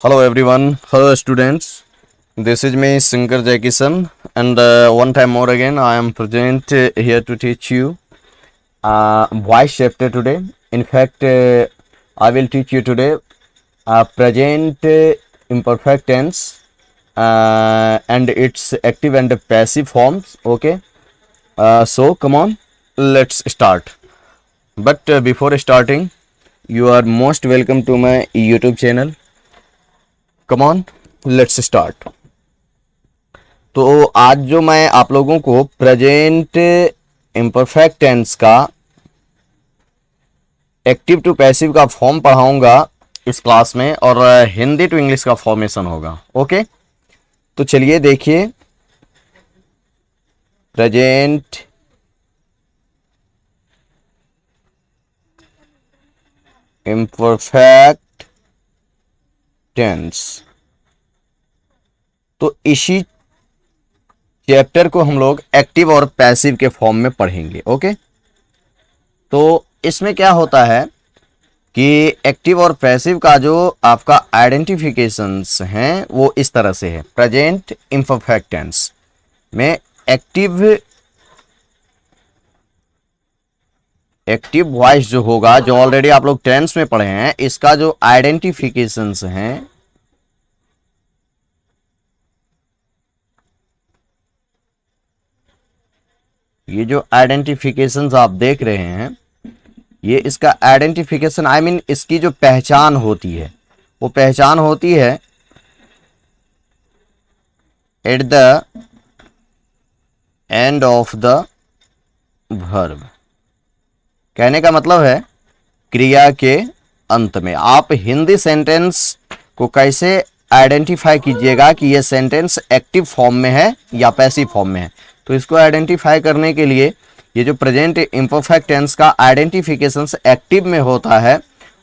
Hello everyone, hello students. This is me Singer Jai Kishan, and one time more again I am present here to teach you voice chapter today. In fact, I will teach you today present imperfect tense and its active and passive forms. Okay, so come on, let's start. But before starting, you are most welcome to my YouTube channel. Come on, let's start. तो आज जो मैं आप लोगों को present imperfect tense का active to passive का form पढ़ाऊंगा इस क्लास में, और हिंदी टू इंग्लिश का फॉर्मेशन होगा। ओके, तो चलिए देखिए, प्रेजेंट इम्परफेक्ट टेंस। तो इसी चैप्टर को हम लोग एक्टिव और पैसिव के फॉर्म में पढ़ेंगे। ओके, तो इसमें क्या होता है कि एक्टिव और पैसिव का जो आपका आइडेंटिफिकेशंस हैं वो इस तरह से है। प्रेजेंट इम्परफेक्ट टेंस में एक्टिव वॉइस जो होगा, जो ऑलरेडी आप लोग टेंस में पढ़े हैं, इसका जो आइडेंटिफिकेशंस हैं ये जो आइडेंटिफिकेशंस आप देख रहे हैं, ये इसका आइडेंटिफिकेशन आई मीन इसकी जो पहचान होती है वो पहचान होती है at the end of the verb. कहने का मतलब है क्रिया के अंत में। आप हिंदी सेंटेंस को कैसे आइडेंटिफाई कीजिएगा कि ये सेंटेंस एक्टिव फॉर्म में है या पैसिव फॉर्म में है। तो इसको आइडेंटिफाई करने के लिए ये जो प्रेजेंट इम्परफेक्ट टेंस का आइडेंटिफिकेशन एक्टिव में होता है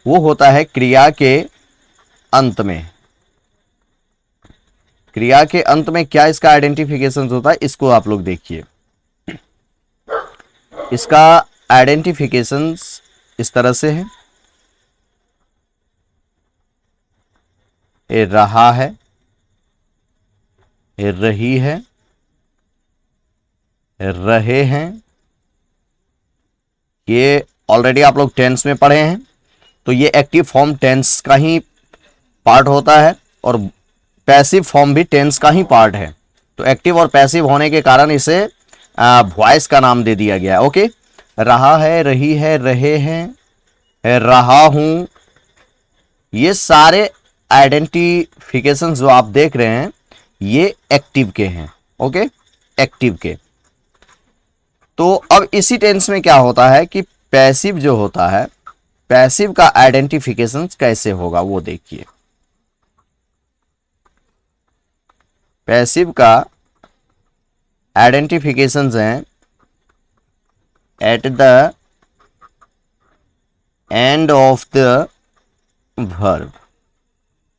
वो होता है क्रिया के अंत में। क्रिया के अंत में क्या इसका आइडेंटिफिकेशन होता है, इसको आप लोग देखिए। इसका आइडेंटिफिकेशन इस तरह से है, ये रहा है, ये रही है, रहे हैं। ये ऑलरेडी आप लोग टेंस में पढ़े हैं, तो ये एक्टिव फॉर्म टेंस का ही पार्ट होता है और पैसिव फॉर्म भी टेंस का ही पार्ट है। तो एक्टिव और पैसिव होने के कारण इसे वॉइस का नाम दे दिया गया। ओके, रहा है, रही है, रहे हैं, रहा हूं, ये सारे आइडेंटिफिकेशन जो आप देख रहे हैं ये एक्टिव के हैं। ओके, एक्टिव के। तो अब इसी टेंस में क्या होता है कि पैसिव जो होता है, पैसिव का आइडेंटिफिकेशन कैसे होगा वो देखिए। पैसिव का आइडेंटिफिकेशन है at the end of the verb,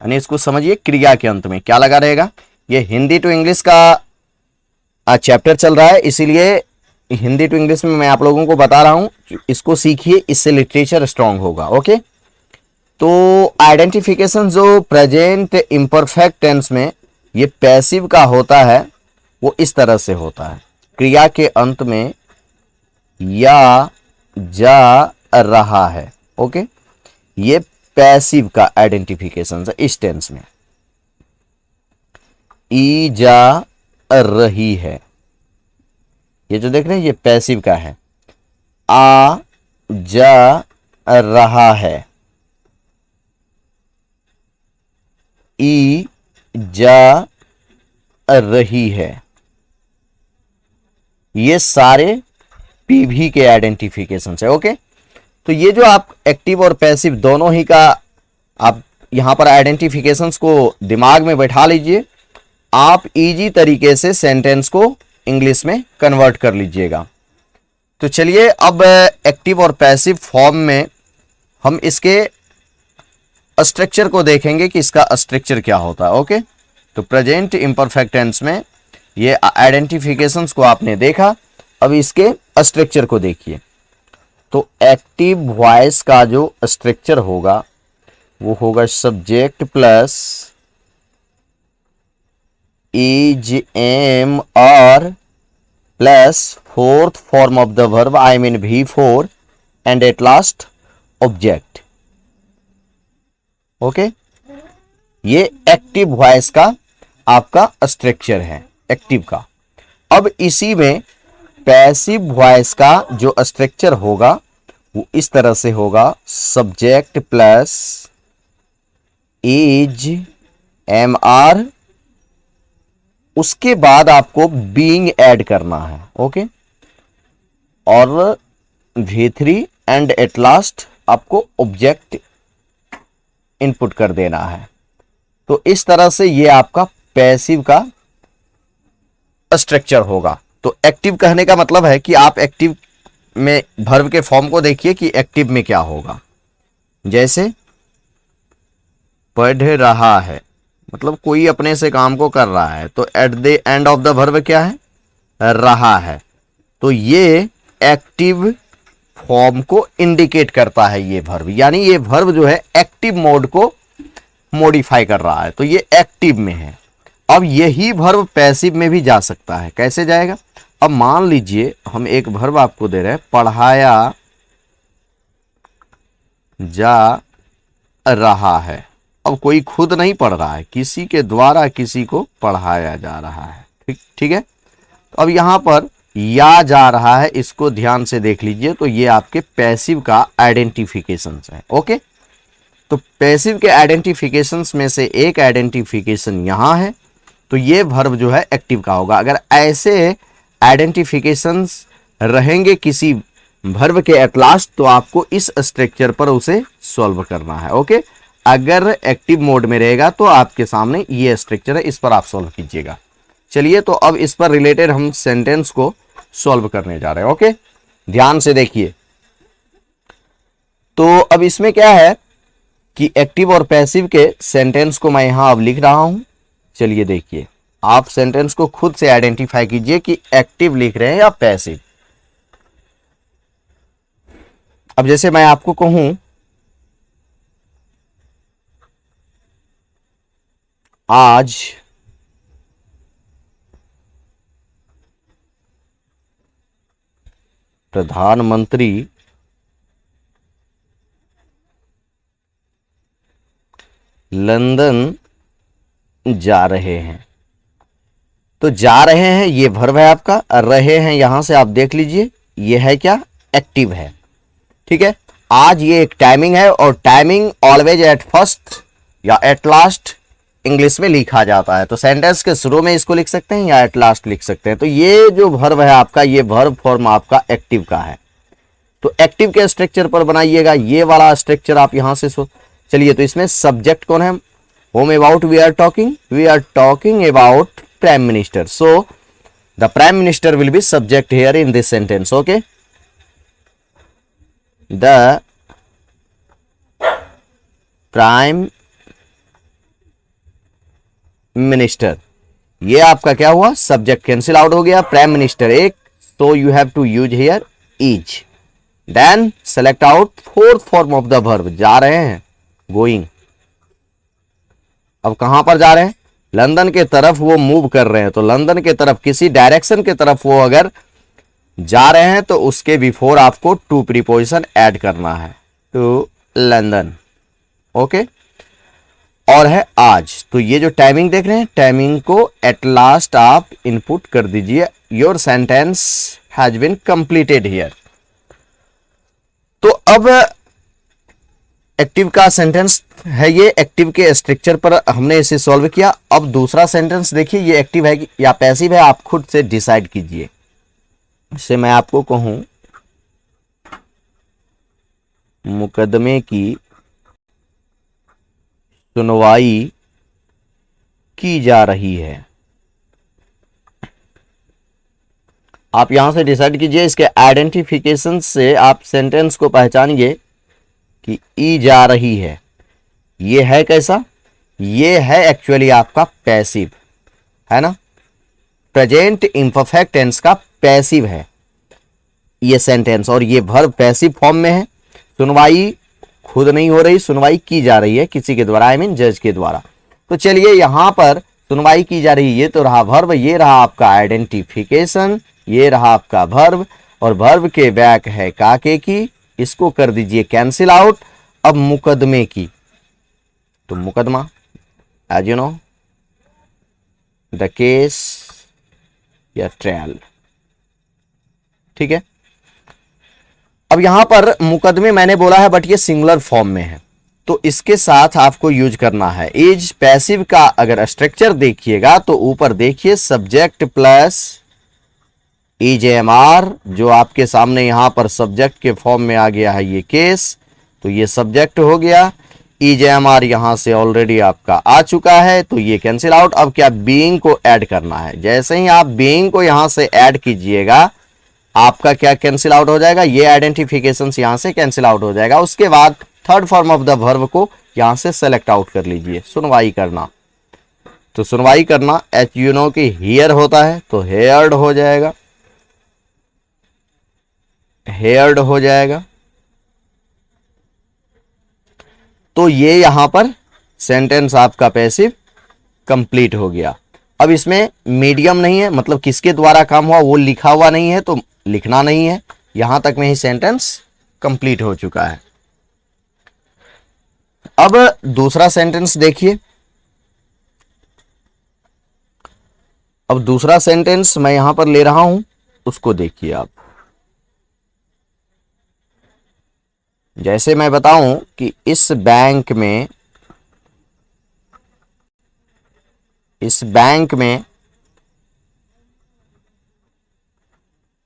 यानी इसको समझिए क्रिया के अंत में क्या लगा रहेगा। ये हिंदी टू इंग्लिश का चैप्टर चल रहा है, इसीलिए हिंदी टू इंग्लिश में मैं आप लोगों को बता रहा हूं, इसको सीखिए, इससे लिटरेचर स्ट्रांग होगा। ओके, तो आइडेंटिफिकेशन जो प्रेजेंट इम्परफेक्ट टेंस में ये पैसिव का होता है वो इस तरह से होता है, क्रिया के अंत में या जा रहा है। ओके, ये पैसिव का आइडेंटिफिकेशन है इस टेंस में। ई जा रही है, ये जो देख रहे हैं ये पैसिव का है। आ जा रहा है, ई जा रही है, ये सारे पीवी के आइडेंटिफिकेशन है। ओके, तो ये जो आप एक्टिव और पैसिव दोनों ही का आप यहां पर आइडेंटिफिकेशंस को दिमाग में बैठा लीजिए, आप इजी तरीके से सेंटेंस को इंग्लिश में कन्वर्ट कर लीजिएगा। तो चलिए अब एक्टिव और पैसिव फॉर्म में हम इसके स्ट्रक्चर को देखेंगे कि इसका स्ट्रक्चर क्या होता है। ओके, तो प्रेजेंट इम्परफेक्ट टेंस में ये आइडेंटिफिकेशंस को आपने देखा, अब इसके स्ट्रक्चर को देखिए। तो एक्टिव वॉइस का जो स्ट्रक्चर होगा वो होगा subject plus is am are plus fourth form of the verb I mean V4 and at last object. Okay, ये एक्टिव वॉइस का आपका स्ट्रक्चर है, एक्टिव का। अब इसी में पैसिव वॉइस का जो स्ट्रक्चर होगा वो इस तरह से होगा, subject plus is am are, उसके बाद आपको बीइंग ऐड करना है। ओके, और V3 एंड एट लास्ट आपको ऑब्जेक्ट इनपुट कर देना है। तो इस तरह से ये आपका पैसिव का स्ट्रक्चर होगा। तो एक्टिव कहने का मतलब है कि आप एक्टिव में वर्ब के फॉर्म को देखिए कि एक्टिव में क्या होगा। जैसे पढ़ रहा है, मतलब कोई अपने से काम को कर रहा है, तो at the end of the verb क्या है, रहा है। तो ये एक्टिव फॉर्म को इंडिकेट करता है ये वर्ब, यानी ये वर्ब जो है एक्टिव मोड को मॉडिफाई कर रहा है, तो ये एक्टिव में है। अब यही वर्ब पैसिव में भी जा सकता है। कैसे जाएगा? अब मान लीजिए हम एक वर्ब आपको दे रहे हैं, पढ़ाया जा रहा है। अब कोई खुद नहीं पढ़ रहा है, किसी के द्वारा किसी को पढ़ाया जा रहा है। ठीक है। अब यहां पर या जा रहा है, इसको ध्यान से देख लीजिए, तो ये आपके पैसिव का आइडेंटिफिकेशन है। ओके, तो पैसिव के आइडेंटिफिकेशंस में से एक आइडेंटिफिकेशन यहां है, तो ये वर्ब जो है एक्टिव का होगा। अगर ऐसे आइडेंटिफिकेशंस रहेंगे किसी वर्ब के एट लास्ट, तो आपको इस स्ट्रक्चर पर उसे सॉल्व करना है। ओके, अगर एक्टिव मोड में रहेगा तो आपके सामने ये स्ट्रक्चर है, इस पर आप सॉल्व कीजिएगा। चलिए, तो अब इस पर रिलेटेड हम सेंटेंस को सॉल्व करने जा रहे हैं। ओके, ध्यान से देखिए। तो अब इसमें क्या है कि एक्टिव और पैसिव के सेंटेंस को मैं यहां अब लिख रहा हूं। चलिए देखिए, आप सेंटेंस को खुद से आइडेंटिफाई कीजिए कि एक्टिव लिख रहे हैं या पैसिव। अब जैसे मैं आपको कहूं, आज प्रधानमंत्री लंदन जा रहे हैं। तो जा रहे हैं ये वर्ब है आपका, रहे हैं यहां से आप देख लीजिए, ये है क्या, एक्टिव है। ठीक है, आज ये एक टाइमिंग है, और टाइमिंग ऑलवेज एट फर्स्ट या एट लास्ट इंग्लिश में लिखा जाता है। तो सेंटेंस के शुरू में इसको लिख सकते हैं या एट लास्ट लिख सकते हैं। तो ये जो वर्ब है आपका, ये वर्ब फॉर्म आपका एक्टिव का है। तो एक्टिव के स्ट्रक्चर पर बनाइएगा, ये वाला स्ट्रक्चर आप यहां से चलिए, तो इसमें सब्जेक्ट कौन है, whom about we are talking about prime minister, so the prime minister will be subject here in this sentence. Okay, the prime minister, ये आपका क्या हुआ, सब्जेक्ट कैंसिल आउट हो गया, प्राइम मिनिस्टर एक, so you have to use here is, then select out fourth form of the verb, जा रहे हैं, going। अब कहां पर जा रहे हैं, लंदन के तरफ वो मूव कर रहे हैं। तो लंदन के तरफ, किसी डायरेक्शन के तरफ वो अगर जा रहे हैं, तो उसके बिफोर आपको टू प्रीपोजिशन ऐड करना है, टू लंदन। ओके, और है आज। तो ये जो टाइमिंग देख रहे हैं, टाइमिंग को एट लास्ट आप इनपुट कर दीजिए। Your sentence has been completed here. तो अब एक्टिव का सेंटेंस है, ये एक्टिव के स्ट्रक्चर पर हमने इसे सॉल्व किया। अब दूसरा सेंटेंस देखिए, ये एक्टिव है या पैसिव है, आप खुद से डिसाइड कीजिए। इससे मैं आपको कहूं, मुकदमे की सुनवाई की जा रही है, आप यहां से डिसाइड कीजिए। इसके आइडेंटिफिकेशन से आप सेंटेंस को पहचानिए कि ई जा रही है, ये है कैसा, ये है एक्चुअली आपका पैसिव है ना, प्रेजेंट इम्परफेक्ट टेंस का पैसिव है ये सेंटेंस, और ये वर्ब पैसिव फॉर्म में है। सुनवाई खुद नहीं हो रही, सुनवाई की जा रही है किसी के द्वारा, आई मीन जज के द्वारा। तो चलिए यहां पर सुनवाई की जा रही है, ये तो रहा वर्ब, ये रहा आपका आइडेंटिफिकेशन, ये रहा आपका वर्ब, और वर्ब के बैक है काके की, इसको कर दीजिए कैंसिल आउट। अब मुकदमे की, तो मुकदमा as you know the case या ट्रायल, ठीक है। अब यहां पर मुकदमे मैंने बोला है बट ये सिंगुलर फॉर्म में है, तो इसके साथ आपको यूज करना है इज। पैसिव का अगर स्ट्रक्चर देखिएगा तो ऊपर देखिए subject plus is am are, जो आपके सामने यहां पर सब्जेक्ट के फॉर्म में आ गया है ये केस, तो ये सब्जेक्ट हो गया। इज एम आर यहां से ऑलरेडी आपका आ चुका है, तो ये कैंसिल आउट। अब क्या बीइंग को ऐड करना है, जैसे ही आप बीइंग को यहां से ऐड कीजिएगा आपका क्या कैंसिल आउट हो जाएगा, ये आइडेंटिफिकेशन यहां से कैंसिल आउट हो जाएगा। उसके बाद third form of the verb को यहां से सेलेक्ट आउट कर लीजिए, सुनवाई करना। तो सुनवाई करना एच यू नो की हियर होता है, तो हेयर्ड हो जाएगा, हेयर्ड हो जाएगा। तो ये यहां पर सेंटेंस आपका पैसिव कंप्लीट हो गया। अब इसमें मीडियम नहीं है, मतलब किसके द्वारा काम हुआ वो लिखा हुआ नहीं है, तो लिखना नहीं है, यहां तक में ही सेंटेंस कंप्लीट हो चुका है। अब दूसरा सेंटेंस देखिए। अब दूसरा सेंटेंस मैं यहां पर ले रहा हूं, उसको देखिए आप। जैसे मैं बताऊं कि इस बैंक में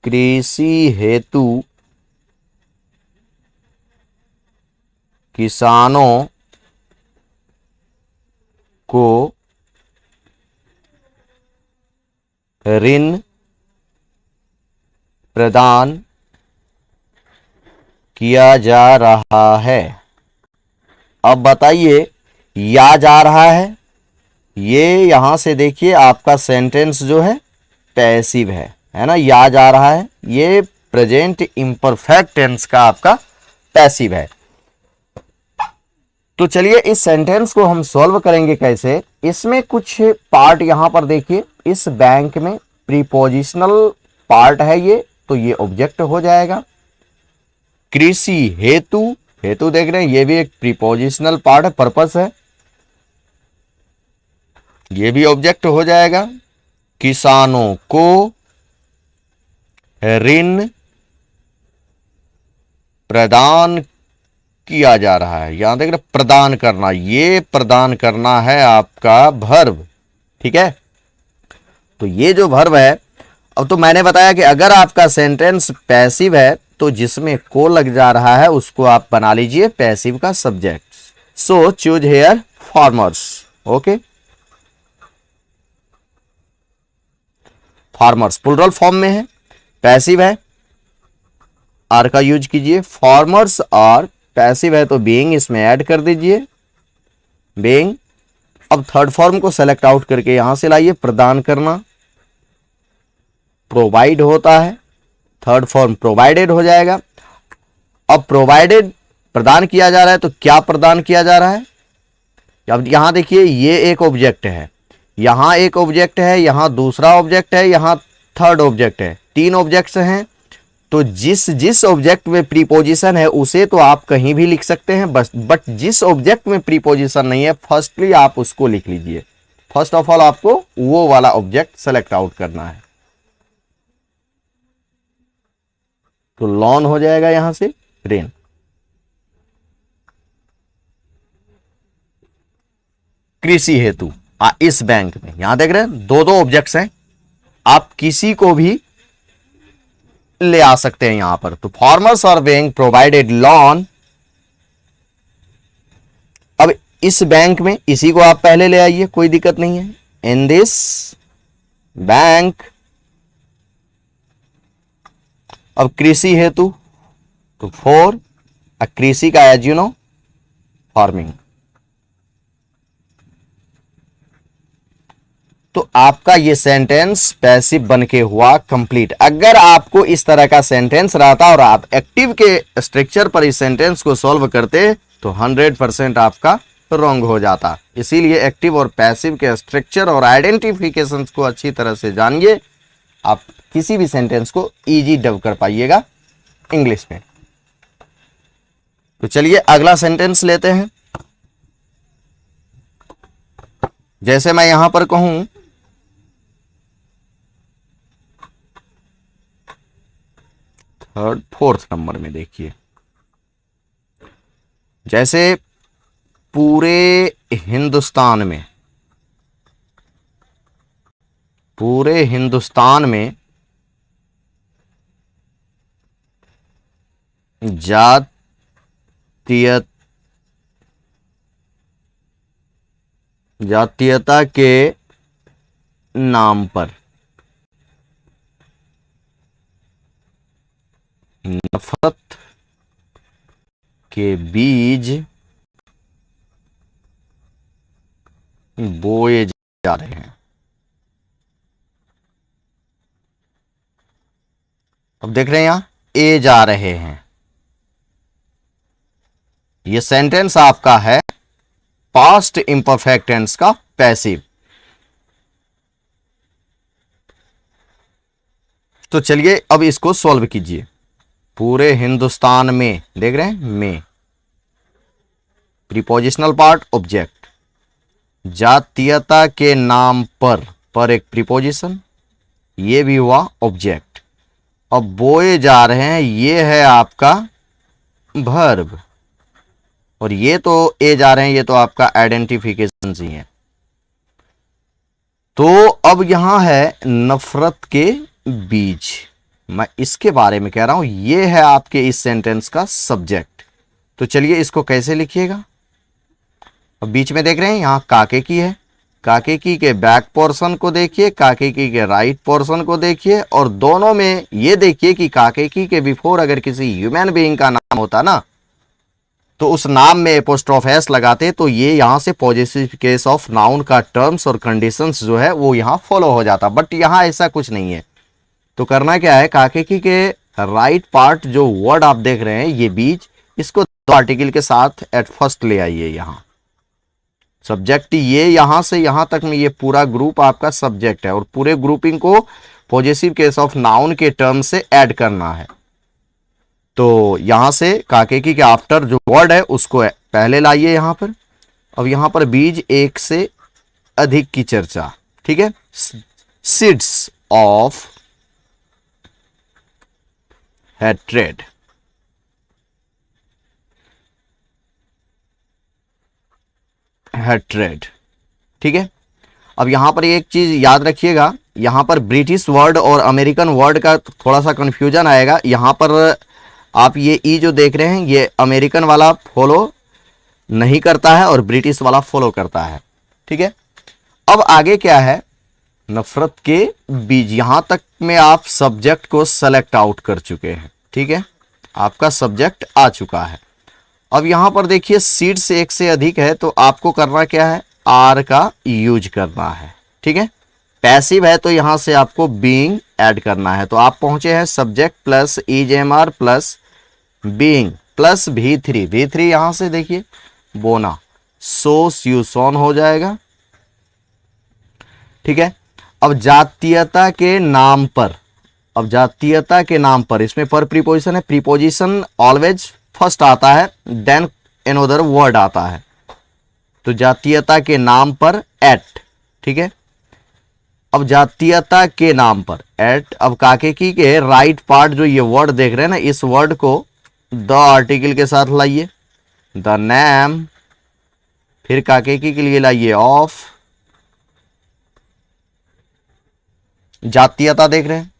कृषि हेतु किसानों को ऋण प्रदान किया जा रहा है। अब बताइए, या जा रहा है, ये यहां से देखिए आपका सेंटेंस जो है पैसिव है ना, या जा रहा है, ये प्रेजेंट इंपरफेक्ट टेंस का आपका पैसिव है। तो चलिए इस सेंटेंस को हम सॉल्व करेंगे कैसे। इसमें कुछ पार्ट यहां पर देखिए, इस बैंक में प्रीपोजिशनल पार्ट है ये, तो ये ऑब्जेक्ट हो जाएगा। कृषि हेतु, हेतु देख रहे हैं, ये भी एक प्रीपोजिशनल पार्ट है, पर्पस है, ये भी ऑब्जेक्ट हो जाएगा। किसानों को ऋण प्रदान किया जा रहा है, यहां देख रहे प्रदान करना, ये प्रदान करना है आपका वर्ब, ठीक है। तो ये जो वर्ब है, अब तो मैंने बताया कि अगर आपका सेंटेंस पैसिव है तो जिसमें को लग जा रहा है उसको आप बना लीजिए पैसिव का subject. So choose here farmers, okay. Farmers plural form में है, पैसिव है, आर का यूज कीजिए। फार्मर्स और पैसिव है तो बीइंग इसमें ऐड कर दीजिए, बीइंग। अब थर्ड फॉर्म को सेलेक्ट आउट करके यहां से लाइए, प्रदान करना, प्रोवाइड होता है, थर्ड फॉर्म प्रोवाइडेड हो जाएगा। अब प्रोवाइडेड प्रदान किया जा रहा है, तो क्या प्रदान किया जा रहा है। अब यहां देखिए ये एक ऑब्जेक्ट है, यहां एक ऑब्जेक्ट है, यहां दूसरा ऑब्जेक्ट है, यहां थर्ड ऑब्जेक्ट है, तीन ऑब्जेक्ट्स हैं। तो जिस ऑब्जेक्ट में प्रीपोजिशन है उसे तो आप कहीं भी लिख सकते हैं, बस बट जिस ऑब्जेक्ट में प्रीपोजिशन नहीं है फर्स्टली आप उसको लिख लीजिए। फर्स्ट ऑफ ऑल आपको वो वाला ऑब्जेक्ट सेलेक्ट आउट करना है। तो लॉन हो जाएगा यहां से रेन। कृषि हेतु इस बैंक में, यहां देख रहे हैं दो दो ऑब्जेक्ट्स हैं, आप किसी को भी ले आ सकते हैं यहां पर। तो फार्मर्स और बैंक प्रोवाइडेड लॉन। अब इस बैंक में इसी को आप पहले ले आइए, कोई दिक्कत नहीं है। इन दिस बैंक, अब कृषि हेतु तो फॉर, कृषि का एज यू नो फार्मिंग। तो आपका ये सेंटेंस पैसिव बन के हुआ कंप्लीट। अगर आपको इस तरह का सेंटेंस रहता और आप एक्टिव के स्ट्रक्चर पर इस सेंटेंस को सॉल्व करते तो 100% आपका रॉन्ग हो जाता। इसीलिए एक्टिव और पैसिव के स्ट्रक्चर और आइडेंटिफिकेशंस को अच्छी तरह से जानिए, आप किसी भी सेंटेंस को इजी डब कर पाइएगा इंग्लिश में। तो चलिए अगला सेंटेंस लेते हैं। जैसे मैं यहां पर कहूं थर्ड फोर्थ नंबर में देखिए, जैसे पूरे हिंदुस्तान में, पूरे हिंदुस्तान में जातीयता के नाम पर नफरत के बीज बोए जा रहे हैं। अब देख रहे हैं यहां ए जा रहे हैं, ये सेंटेंस आपका है पास्ट इंपरफेक्ट टेंस का पैसिव। तो चलिए अब इसको सॉल्व कीजिए। पूरे हिंदुस्तान में, देख रहे हैं में, प्रीपोजिशनल पार्ट ऑब्जेक्ट, जातीयता के नाम पर एक प्रीपोजिशन, ये भी हुआ ऑब्जेक्ट। अब बोए जा रहे हैं, ये है आपका वर्ब, और ये तो ए जा रहे हैं, ये तो आपका आइडेंटिफिकेशन ही है। तो अब यहां है नफरत के बीज, मैं इसके बारे में कह रहा हूं, ये है आपके इस सेंटेंस का सब्जेक्ट। तो चलिए इसको कैसे लिखिएगा। अब बीच में देख रहे हैं यहां काके की है, काके की के बैक पोर्शन को देखिए, काके की के राइट पोर्शन को देखिए, और दोनों में ये देखिए कि काके की के बिफोर अगर किसी ह्यूमन बीइंग का नाम होता ना, तो उस नाम में एपोस्ट्रोफ एस लगाते, तो ये यहां से पॉजिटिव केस ऑफ नाउन का टर्म्स और कंडीशंस जो है वो यहां फॉलो हो जाता, बट यहां ऐसा कुछ नहीं है। तो करना क्या है, काकेकी के राइट पार्ट जो वर्ड आप देख रहे हैं ये बीज, इसको दो आर्टिकल के साथ एट फर्स्ट ले आइए। यहां सब्जेक्ट ये यहां से यहां तक में ये पूरा ग्रुप आपका सब्जेक्ट है, और पूरे ग्रुपिंग को पॉजिटिव केस ऑफ नाउन के टर्म से ऐड करना है। तो यहां से काकेकी के आफ्टर जो वर्ड है उसको पहले लाइए यहां पर। अब यहां पर बीज एक से अधिक की चर्चा, ठीक है, सीड्स ऑफ हैट्रेड, हैट्रेड, ठीक है। अब यहां पर एक चीज याद रखिएगा, यहां पर ब्रिटिश वर्ड और अमेरिकन वर्ड का थोड़ा सा कंफ्यूजन आएगा। यहां पर आप ये ई जो देख रहे हैं ये अमेरिकन वाला फॉलो नहीं करता है और ब्रिटिश वाला फॉलो करता है, ठीक है। अब आगे क्या है, नफरत के बीज, यहां तक में आप सब्जेक्ट को सेलेक्ट आउट कर चुके हैं, ठीक है, आपका सब्जेक्ट आ चुका है। अब यहां पर देखिए सीड से एक से अधिक है, तो आपको करना क्या है, आर का यूज करना है, ठीक है। पैसिव है तो यहां से आपको बीइंग ऐड करना है। तो आप पहुंचे हैं subject plus EJMR plus being plus V3, V3 यहां से देखिए बोना, सोस यू सोन हो जाएगा, ठीक है। अब जातीयता के नाम पर, अब जातीयता के नाम पर, इसमें पर प्रीपोजिशन है, प्रीपोजिशन ऑलवेज फर्स्ट आता है, देन अनदर वर्ड आता है। तो जातीयता के नाम पर एट, ठीक है। अब जातीयता के नाम पर एट, अब काकेकी के राइट पार्ट जो ये वर्ड देख रहे हैं ना, इस वर्ड को द आर्टिकल के साथ लाइए, द नेम, फिर काकेकी के लिए लाइए ऑफ, जातीयता देख रहे हैं,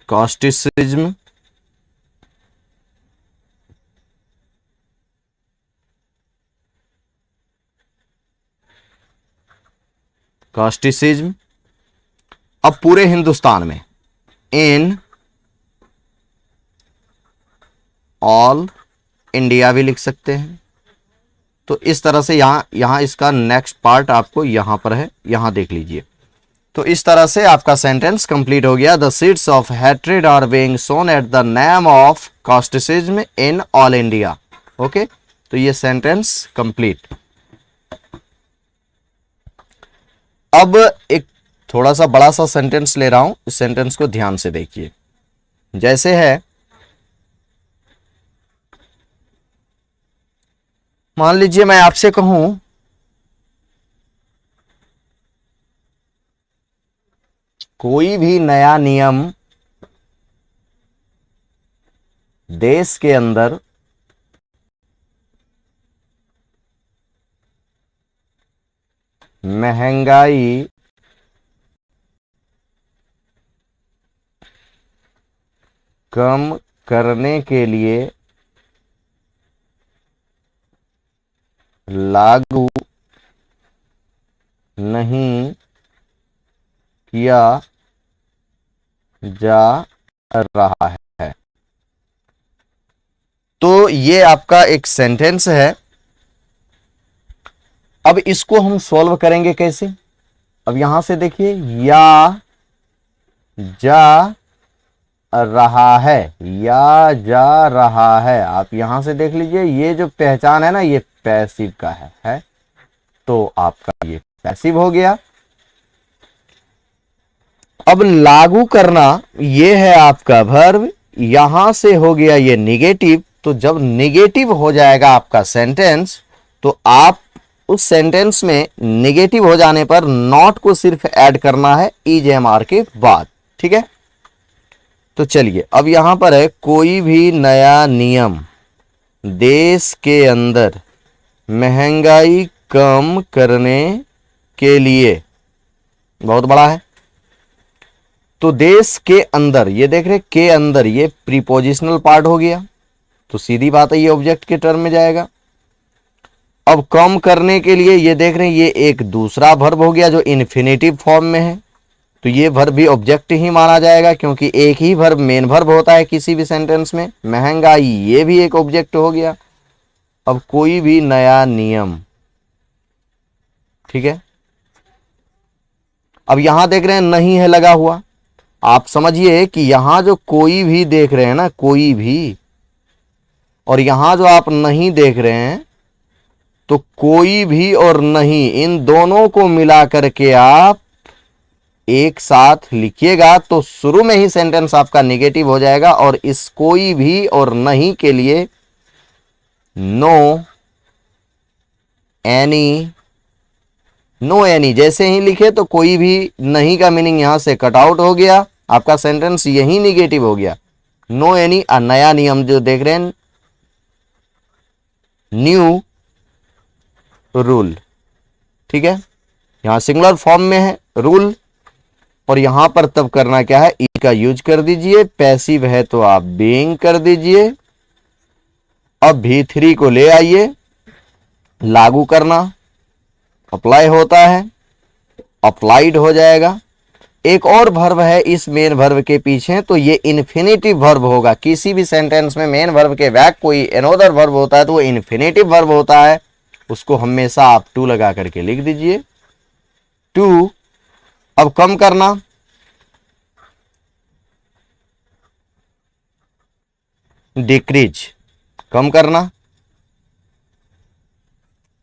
कास्टिसिज्म, कास्टिसिज्म। अब पूरे हिंदुस्तान में, इन ऑल इंडिया भी लिख सकते हैं। तो इस तरह से यहां इसका नेक्स्ट पार्ट आपको यहां पर है, यहां देख लीजिए। तो इस तरह से आपका सेंटेंस कंप्लीट हो गया। The seeds of hatred are being sown at the name of casteism in all India. Okay, तो ये सेंटेंस कंप्लीट। अब एक थोड़ा सा बड़ा सा सेंटेंस ले रहा हूं, इस सेंटेंस को ध्यान से देखिए। जैसे है, मान लीजिए मैं आपसे कहूं कोई भी नया नियम देश के अंदर महंगाई कम करने के लिए लागू नहीं किया जा रहा है। तो ये आपका एक सेंटेंस है। अब इसको हम सॉल्व करेंगे कैसे? अब यहां से देखिए, या जा रहा है, या जा रहा है, आप यहां से देख लीजिए, ये जो पहचान है ना, ये पैसिव का है। तो आपका ये पैसिव हो गया। अब लागू करना, ये है आपका वर्ब, यहां से हो गया ये निगेटिव। तो जब निगेटिव हो जाएगा आपका सेंटेंस, तो आप उस सेंटेंस में निगेटिव हो जाने पर नॉट को सिर्फ ऐड करना है ईजेएमआर के बाद। ठीक है, तो चलिए अब यहां पर है, कोई भी नया नियम देश के अंदर महंगाई कम करने के लिए, बहुत बड़ा है, तो देश के अंदर, ये देख रहे के अंदर, ये प्रीपोजिशनल पार्ट हो गया, तो सीधी बात है ये ऑब्जेक्ट के टर्म में जाएगा। अब कम करने के लिए, ये देख रहे हैं, ये एक दूसरा वर्ब हो गया जो इन्फिनेटिव फॉर्म में है, तो ये वर्ब भी ऑब्जेक्ट ही माना जाएगा, क्योंकि एक ही वर्ब मेन वर्ब होता है किसी भी सेंटेंस में। महंगाई, ये भी एक ऑब्जेक्ट हो गया। अब कोई भी नया नियम, ठीक है। अब यहां देख रहे हैं नहीं है लगा हुआ, आप समझिए कि यहां जो कोई भी देख रहे हैं ना, कोई भी, और यहां जो आप नहीं देख रहे हैं, तो कोई भी और नहीं, इन दोनों को मिला करके आप एक साथ लिखिएगा तो शुरू में ही सेंटेंस आपका नेगेटिव हो जाएगा। और इस कोई भी और नहीं के लिए नो एनी, नो एनी जैसे ही लिखे तो कोई भी नहीं का मीनिंग यहां से कट आउट हो गया, आपका सेंटेंस यही निगेटिव हो गया। नो एनी, नया नियम जो देख रहे हैं, न्यू रूल, ठीक है। यहां सिंगुलर फॉर्म में है रूल, और यहां पर तब करना क्या है, ई का यूज कर दीजिए। पैसिव है तो आप बीइंग कर दीजिए। अब V3 को ले आइए, लागू करना, अप्लाई होता है, अप्लाइड हो जाएगा। एक और वर्ब है इस मेन वर्ब के पीछे, तो ये इन्फिनेटिव वर्ब होगा। किसी भी सेंटेंस में मेन वर्ब के बैक कोई अनदर वर्ब होता है तो वो इन्फिनेटिव वर्ब होता है, उसको हमेशा आप टू लगा करके लिख दीजिए, टू। अब कम करना, डिक्रीज, कम करना,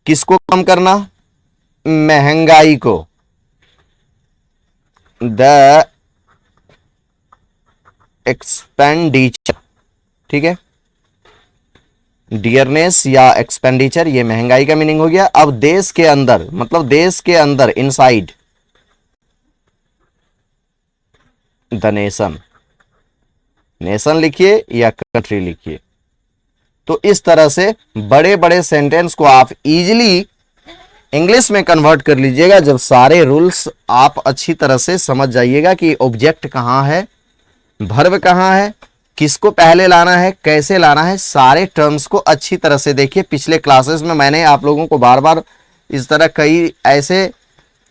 किसको कम करना, महंगाई को, द एक्सपेंडिचर, ठीक है। डियरनेस या एक्सपेंडिचर, ये महंगाई का मीनिंग हो गया। अब देश के अंदर, मतलब देश के अंदर, इनसाइड द नेशन, नेशन लिखिए या कंट्री लिखिए। तो इस तरह से बड़े बड़े सेंटेंस को आप इजीली इंग्लिश में कन्वर्ट कर लीजिएगा, जब सारे रूल्स आप अच्छी तरह से समझ जाइएगा कि ऑब्जेक्ट कहां है, वर्ब कहां है, किसको पहले लाना है, कैसे लाना है, सारे टर्म्स को अच्छी तरह से देखिए। पिछले क्लासेस में मैंने आप लोगों को बार बार इस तरह कई ऐसे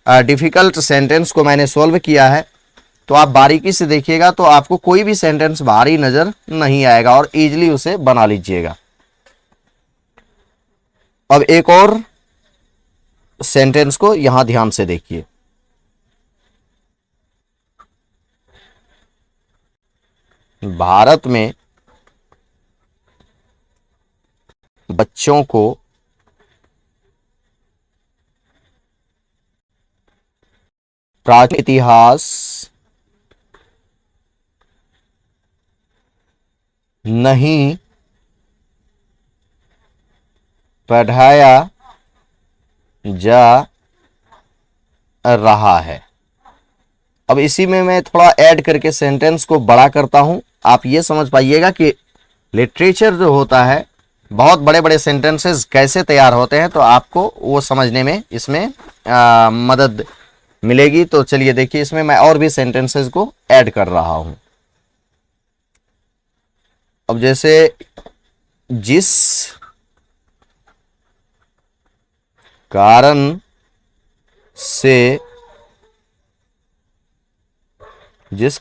डिफिकल्ट सेंटेंस को मैंने सॉल्व किया है, तो आप बारीकी से देखिएगा तो आपको कोई भी सेंटेंस भारी नजर नहीं आएगा और इजीली उसे बना लीजिएगा। अब एक और सेंटेंस को यहां ध्यान से देखिए। भारत में बच्चों को प्राचीन इतिहास नहीं पढ़ाया जा रहा है। अब इसी में मैं थोड़ा ऐड करके सेंटेंस को बड़ा करता हूं। आप ये समझ पाइएगा कि लिटरेचर जो होता है, बहुत बड़े बड़े सेंटेंसेस कैसे तैयार होते हैं, तो आपको वो समझने में इसमें मदद मिलेगी। तो चलिए देखिए, इसमें मैं और भी सेंटेंसेस को ऐड कर रहा हूं। अब जैसे जिस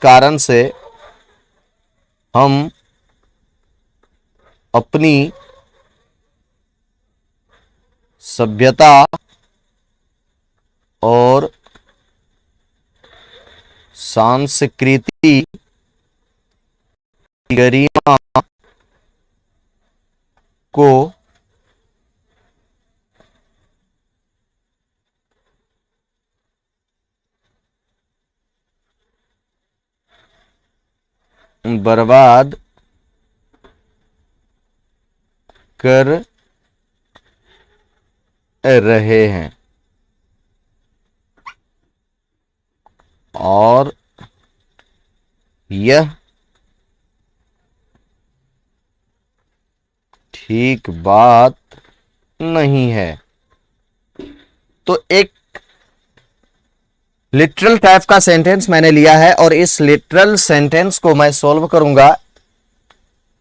कारण से हम अपनी सभ्यता और संस्कृति गरिमा को बर्बाद कर रहे हैं और यह ठीक बात नहीं है। तो एक लिटरल टाइप का सेंटेंस मैंने लिया है और इस लिटरल सेंटेंस को मैं सॉल्व करूंगा।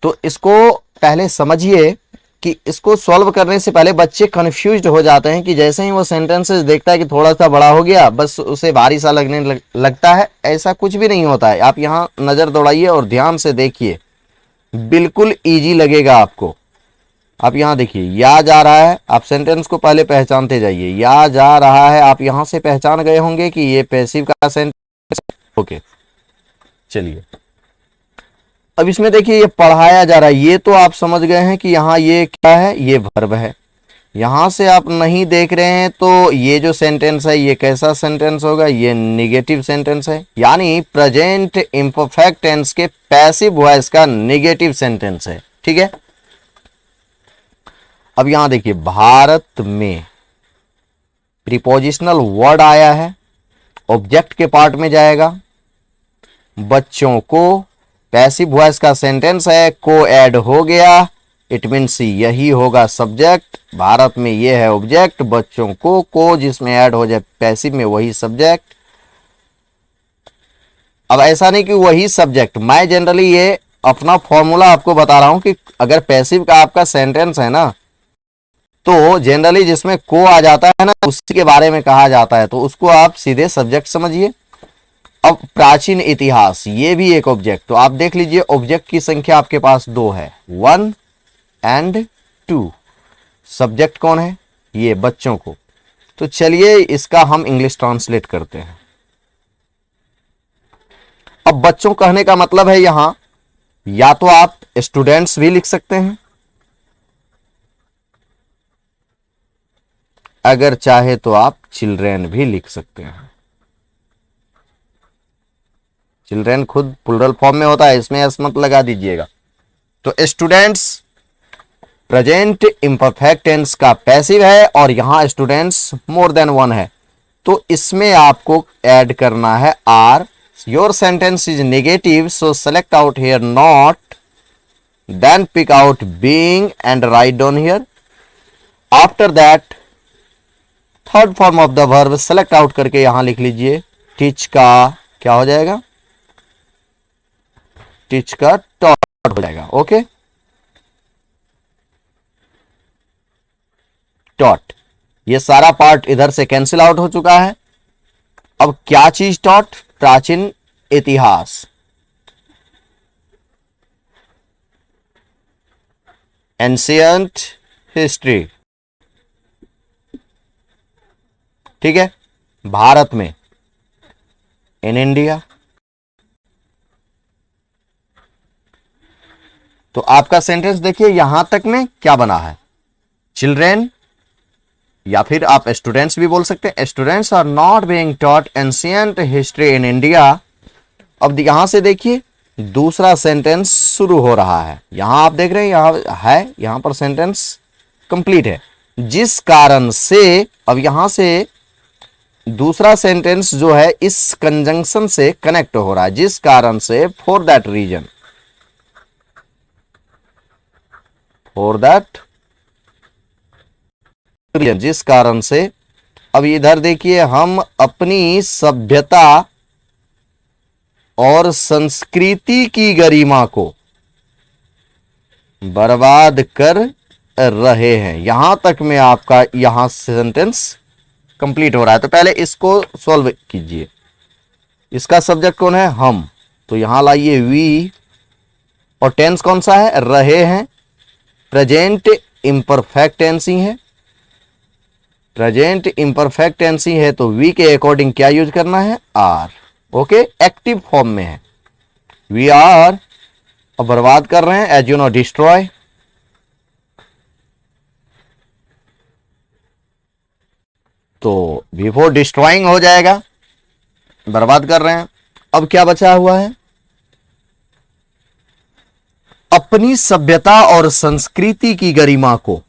तो इसको पहले समझिए कि इसको सॉल्व करने से पहले बच्चे कंफ्यूज्ड हो जाते हैं कि जैसे ही वो सेंटेंसेस देखता है कि थोड़ा सा बड़ा हो गया, बस उसे भारी सा लगता है। ऐसा कुछ भी नहीं होता है। आप यहां नजर दौड़ाइए और ध्यान से देखिए, बिल्कुल इजी लगेगा आपको। आप यहां देखिए, या जा रहा है, आप सेंटेंस को पहले पहचानते जाइए। या जा रहा है, आप यहां से पहचान गए होंगे कि ये पैसिव का सेंटेंस। ओके, चलिए अब इसमें देखिए, ये पढ़ाया जा रहा है, ये तो आप समझ गए हैं कि यहाँ ये क्या है, ये वर्ब है। यहां से आप नहीं देख रहे हैं तो ये जो सेंटेंस है, ये कैसा सेंटेंस होगा, ये निगेटिव सेंटेंस है, यानी प्रेजेंट इम्परफेक्ट टेंस के पैसिव वॉइस का निगेटिव सेंटेंस है। ठीक है, अब यहां देखिए, भारत में प्रीपोजिशनल वर्ड आया है, ऑब्जेक्ट के पार्ट में जाएगा। बच्चों को पैसिव वॉइस का सेंटेंस है, को ऐड हो गया, इट मीन्स यही होगा सब्जेक्ट। भारत में ये है ऑब्जेक्ट, बच्चों को जिसमें ऐड हो जाए पैसिव में, वही सब्जेक्ट। अब ऐसा नहीं कि वही सब्जेक्ट, मैं जनरली ये अपना फॉर्मूला आपको बता रहा हूं कि अगर पैसिव का आपका सेंटेंस है ना, तो जनरली जिसमें को आ जाता है ना, उसी के बारे में कहा जाता है, तो उसको आप सीधे सब्जेक्ट समझिए। अब प्राचीन इतिहास, ये भी एक ऑब्जेक्ट, तो आप देख लीजिए ऑब्जेक्ट की संख्या आपके पास दो है, 1 एंड 2। सब्जेक्ट कौन है, ये बच्चों को। तो चलिए इसका हम इंग्लिश ट्रांसलेट करते हैं। अब बच्चों कहने का मतलब है यहां, या तो आप स्टूडेंट्स भी लिख सकते हैं, अगर चाहे तो आप चिल्ड्रेन भी लिख सकते हैं। चिल्ड्रेन खुद प्लूरल फॉर्म में होता है, इसमें एस मत लगा दीजिएगा। तो स्टूडेंट्स प्रेजेंट इम्परफेक्ट टेंस का पैसिव है और यहां स्टूडेंट्स मोर देन वन है, तो इसमें आपको ऐड करना है are. Your sentence is negative, so select out here not, then pick out being and write down here. After that third form of the verb select out करके यहां लिख लीजिए, टीच का क्या हो जाएगा, टीच का टॉट हो जाएगा। ओके, टॉट, ये सारा पार्ट इधर से कैंसिल आउट हो चुका है। अब क्या चीज टॉट, प्राचीन इतिहास, एंशियंट हिस्ट्री। ठीक है, भारत में, इन इंडिया, तो आपका सेंटेंस देखिए यहां तक में क्या बना है, चिल्ड्रेन, या फिर आप स्टूडेंट्स भी बोल सकते हैं, students are not being taught ancient history in India. अब यहां से देखिए दूसरा सेंटेंस शुरू हो रहा है, यहां आप देख रहे हैं यहां है, यहां पर सेंटेंस कंप्लीट है, जिस कारण से अब यहां से दूसरा सेंटेंस जो है इस कंजंक्शन से कनेक्ट हो रहा है, जिस कारण से for that reason, for that reason, जिस कारण से। अब इधर देखिए हम अपनी सभ्यता और संस्कृति की गरिमा को बर्बाद कर रहे हैं, यहां तक में आपका यहां सेंटेंस कंप्लीट हो रहा है। तो पहले इसको सॉल्व कीजिए, इसका सब्जेक्ट कौन है, हम, तो यहां लाइए वी, और टेंस कौन सा है, रहे हैं, प्रेजेंट इम्परफेक्ट टेंस ही है, प्रेजेंट इम्परफेक्ट टेंस ही है, तो वी के अकॉर्डिंग क्या यूज करना है, आर। ओके, एक्टिव फॉर्म में है, वी आर, अब बर्बाद कर रहे हैं, एज यू नो डिस्ट्रॉय, तो बिफोर डिस्ट्रॉइंग हो जाएगा, बर्बाद कर रहे हैं। अब क्या बचा हुआ है, अपनी सभ्यता और संस्कृति की गरिमा को।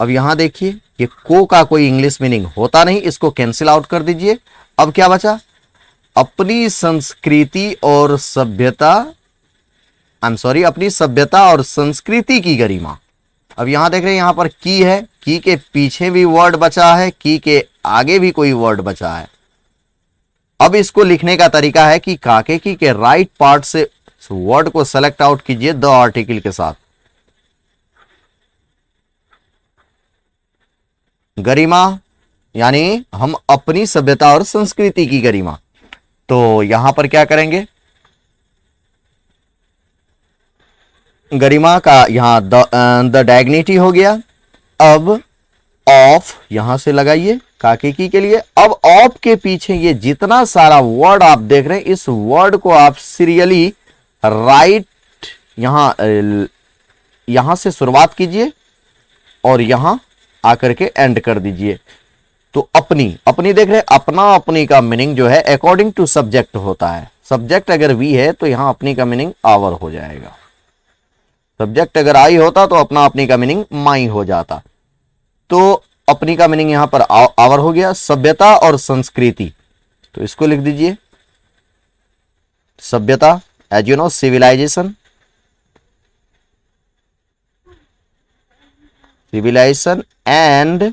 अब यहां देखिए ये को का कोई इंग्लिश मीनिंग होता नहीं, इसको कैंसिल आउट कर दीजिए। अब क्या बचा, अपनी संस्कृति और सभ्यता, आई एम सॉरी, अपनी सभ्यता और संस्कृति की गरिमा। अब यहां देख रहे हैं यहां पर की है, की के पीछे भी वर्ड बचा है, की के आगे भी कोई वर्ड बचा है। अब इसको लिखने का तरीका है कि काके की के राइट पार्ट से वर्ड को सेलेक्ट आउट कीजिए द आर्टिकल के साथ, गरिमा, यानी हम अपनी सभ्यता और संस्कृति की गरिमा। तो यहां पर क्या करेंगे, गरिमा का यहां द डायग्निटी हो गया। अब ऑफ यहां से लगाइए काके की के लिए। अब ऑफ के पीछे ये जितना सारा वर्ड आप देख रहे हैं, इस वर्ड को आप सीरियली राइट यहां से शुरुआत कीजिए और यहां आकर के एंड कर दीजिए। तो अपनी, अपनी देख रहे हैं, अपना अपनी का मीनिंग जो है अकॉर्डिंग टू सब्जेक्ट होता है। सब्जेक्ट अगर वी है तो यहां अपनी का मीनिंग आवर हो जाएगा, सब्जेक्ट अगर आई होता तो अपना अपनी का मीनिंग माई हो जाता। तो अपनी का मीनिंग यहां पर आवर हो गया। सभ्यता और संस्कृति, तो इसको लिख दीजिए सभ्यता, as you know civilisation, civilisation and,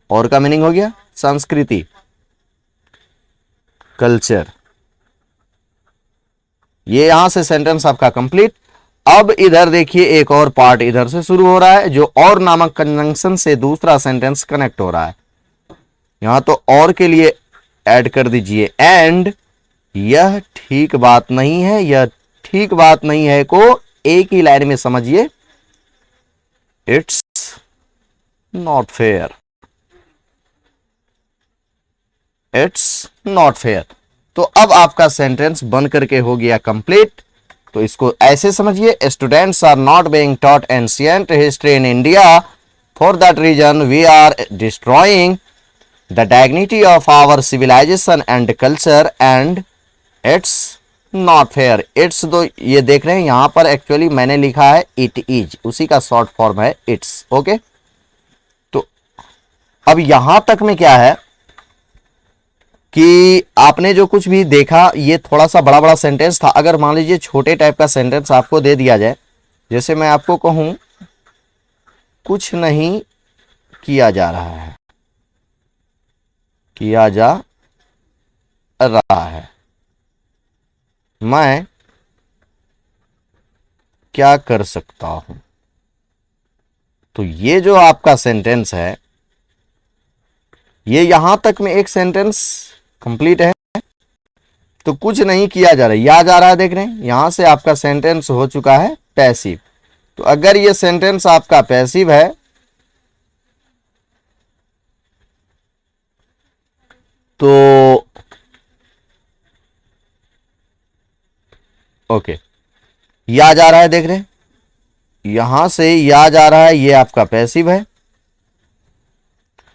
और का मीनिंग हो गया संस्कृति, कल्चर। ये यहां से सेंटेंस आपका कंप्लीट। अब इधर देखिए एक और पार्ट इधर से शुरू हो रहा है, जो और नामक कंजंक्शन से दूसरा सेंटेंस कनेक्ट हो रहा है। यहां तो और के लिए ऐड कर दीजिए एंड, यह ठीक बात नहीं है, यह ठीक बात नहीं है को एक ही लाइन में समझिए, it's not fair, it's not fair. तो अब आपका सेंटेंस बन करके हो गया कंप्लीट। तो इसको ऐसे समझिए, students are not being taught ancient history in India, for that reason we are destroying the dignity of our civilisation and culture and it's not fair. It's तो ये देख रहे हैं यहां पर एक्चुअली मैंने लिखा है इट इज, उसी का शॉर्ट फॉर्म है इट्स। ओके, तो अब यहां तक में क्या है कि आपने जो कुछ भी देखा ये थोड़ा सा बड़ा बड़ा सेंटेंस था। अगर मान लीजिए छोटे टाइप का सेंटेंस आपको दे दिया जाए, जैसे मैं आपको कहूं कुछ नहीं किया जा रहा है, किया जा रहा है, मैं क्या कर सकता हूं। तो ये जो आपका सेंटेंस है, ये यहां तक में एक सेंटेंस कंप्लीट है। तो कुछ नहीं किया जा रहा है, या जा रहा है, देख रहे हैं यहां से आपका सेंटेंस हो चुका है पैसिव। तो अगर ये सेंटेंस आपका पैसिव है तो ओके, या जा रहा है, देख रहे हैं, यहां से या जा रहा है, ये आपका पैसिव है।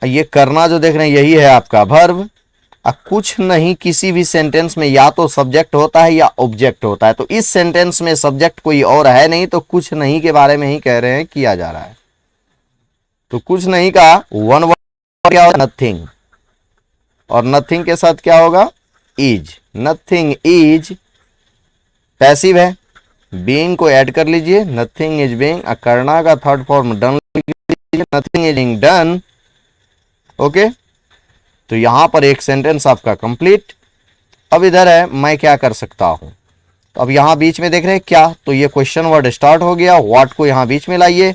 ये करना जो देख रहे हैं यही है आपका वर्ब। अब कुछ नहीं, किसी भी सेंटेंस में या तो सब्जेक्ट होता है या ऑब्जेक्ट होता है, तो इस सेंटेंस में सब्जेक्ट कोई और है नहीं, तो कुछ नहीं के बारे में ही कह रहे हैं, किया जा रहा है। तो कुछ नहीं का वन वर्ड क्या होगा, नथिंग, और नथिंग के साथ क्या होगा, इज। नथिंग इज पैसिव है, बीइंग को ऐड कर लीजिए, नथिंग इज बीइंग। करना का थर्ड फॉर्म डन लीजिए, nothing is being done. Okay, तो यहां पर एक सेंटेंस आपका कंप्लीट। अब इधर है मैं क्या कर सकता हूं, तो अब यहां बीच में देख रहे हैं क्या, तो ये क्वेश्चन वर्ड स्टार्ट हो गया, व्हाट को यहां बीच में लाइए,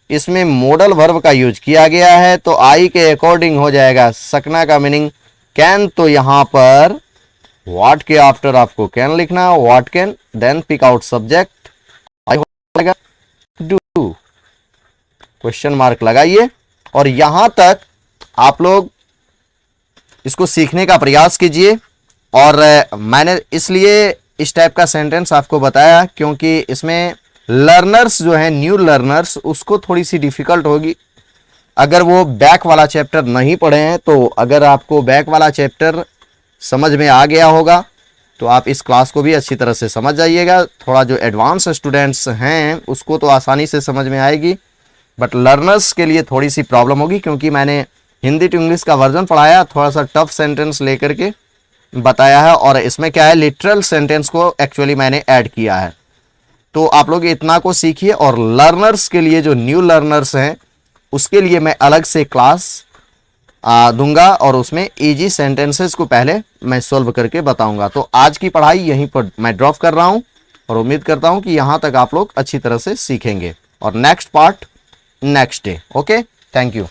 इसमें मॉडल वर्ब का यूज किया गया है, तो आई के अकॉर्डिंग हो जाएगा सकना का मीनिंग कैन। तो यहां पर व्हाट के आफ्टर आपको कैन लिखना, what can, then pick out subject, I होगा डू, क्वेश्चन मार्क लगाइए। और यहां तक आप लोग इसको सीखने का प्रयास कीजिए। और मैंने इसलिए इस टाइप का सेंटेंस आपको बताया क्योंकि इसमें लर्नर्स जो हैं, न्यू लर्नर्स, उसको थोड़ी सी डिफिकल्ट होगी अगर वो बैक वाला चैप्टर नहीं पढ़े हैं। तो अगर आपको बैक वाला चैप्टर समझ में आ गया होगा तो आप इस क्लास को भी अच्छी तरह से समझ जाइएगा। थोड़ा जो एडवांस स्टूडेंट्स हैं उसको तो आसानी से समझ में आएगी, बट लर्नर्स के लिए थोड़ी सी प्रॉब्लम होगी, क्योंकि मैंने हिंदी टू इंग्लिश का वर्जन पढ़ाया, थोड़ा सा टफ सेंटेंस लेकर के बताया है, और इसमें क्या है, लिटरल सेंटेंस को एक्चुअली मैंने ऐड किया है। तो आप लोग इतना को सीखिए, और लर्नर्स के लिए, जो न्यू लर्नर्स हैं, उसके लिए मैं अलग से क्लास दूंगा, और उसमें इजी सेंटेंसेस को पहले मैं सॉल्व करके बताऊंगा। तो आज की पढ़ाई यहीं पर मैं ड्रॉप कर रहा हूं, और उम्मीद करता हूं कि यहां तक आप लोग अच्छी तरह से सीखेंगे, और next part next day. Okay, thank you.